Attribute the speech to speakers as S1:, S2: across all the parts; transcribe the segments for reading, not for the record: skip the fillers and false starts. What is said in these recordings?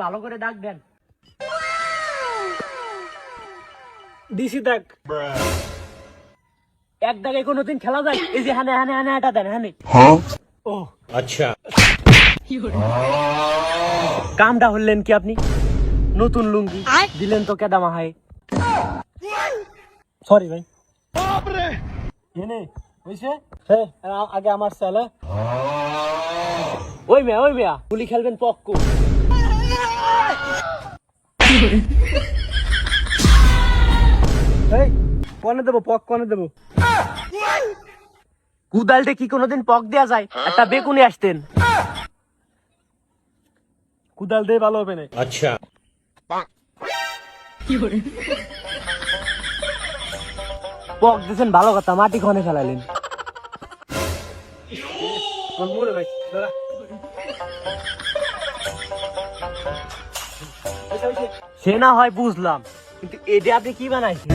S1: ভালো করে ডাক দেন।
S2: দিছি দেখ
S1: এক দাগে কোনোদিন খেলা যায়? এই যে হানে হানে হানে এটা দেন হানে।
S2: ও
S3: अच्छा
S1: কামটা হলেন কি আপনি? নতুন লুঙ্গি দিলেন তো কেডা মাহাই।
S2: সরি ভাই
S1: এনে হইছে?
S2: হ্যাঁ আগে আমার ছেলে
S1: ওই মেয়া গুলি খেলবেন পক্কু।
S2: এই কোনে দেবো পক কোনে দেবো
S1: কুদালতে কি কোনোদিন পক দেয়া যায়? একটা বেগুনি আসতেন।
S2: কুদাল দিয়ে ভালো হবে না
S3: अच्छा
S1: পক দিয়েছেন ভালো কথা, মাটি খনে ফেলাইলেন।
S2: মরে ভাই দাঁড়া
S1: সে না হয় বুঝলাম, কিন্তু এটা আপনি কি বানাইছেন?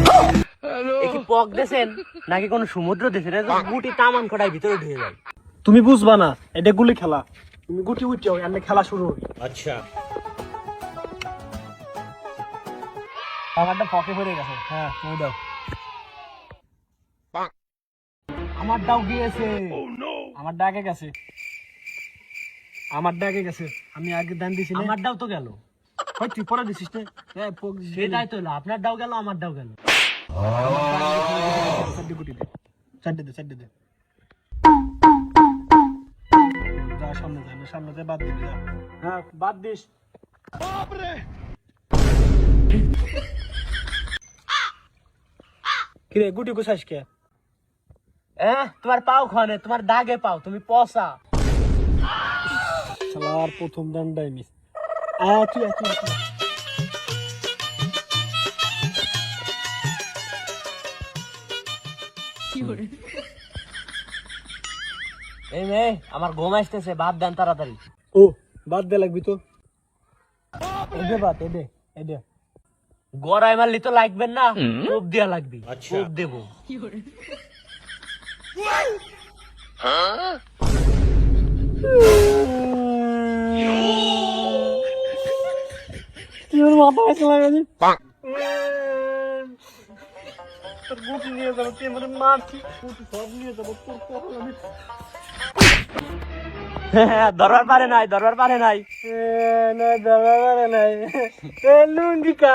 S1: এ কি পক দিয়েছেন নাকি কোন সমুদ্র দিয়েছেন? গুটি তামান কটায় ভিতরে ঢুকে যায়।
S2: তুমি বুঝবা না এটা গুলি খেলা, তুমি গুটি উঠিও এমনি খেলা শুরু হবে।
S3: अच्छा
S2: আমারটা পকে পড়ে গেছে হ্যাঁ তুমি দাও
S1: আমারটাও গিয়েছে।
S2: আমার ডাকে গেছে আমার ডাকে গেছে আমি আগে দান দিছি না
S1: আমারটাও তো গেল।
S2: ওই তুই পরে দিছিস না এই পোক দিছিস
S1: সেটাই তো হলো, আপনারটাও গেল আমারটাও গেল।
S2: চারটে গুটি দে চারটে দে যা সামনে যা বাদ দিবি যা হ্যাঁ বাদ দিস কিরে গুটি গুছাস কে
S1: তোমার পাও খানে, তোমার দাগে পাও, তুমি পসা।
S2: শালার প্রথম দানটাই মিস তুই
S1: এই মেয়ে আমার ঘুম আসতেছে, বাদ দেন তাড়াতাড়ি।
S2: ও বাদ দে লাগবি তো এদে বাদ এদে
S1: গড়াই মারলি তো লাগবেন না, কোপ দিয়া লাগবে।
S3: আচ্ছা।
S1: কোপ দেবো।
S2: কি ওর মাথা এসে লাগানি তোর গুটি নিয়ে যাবো তুই আমার মারছি গুটি সব নিয়ে যাবো তোর কখন আমি
S1: ধরবার পারে নাই।
S2: না দাঁড়া নাই লুঙ্গি কা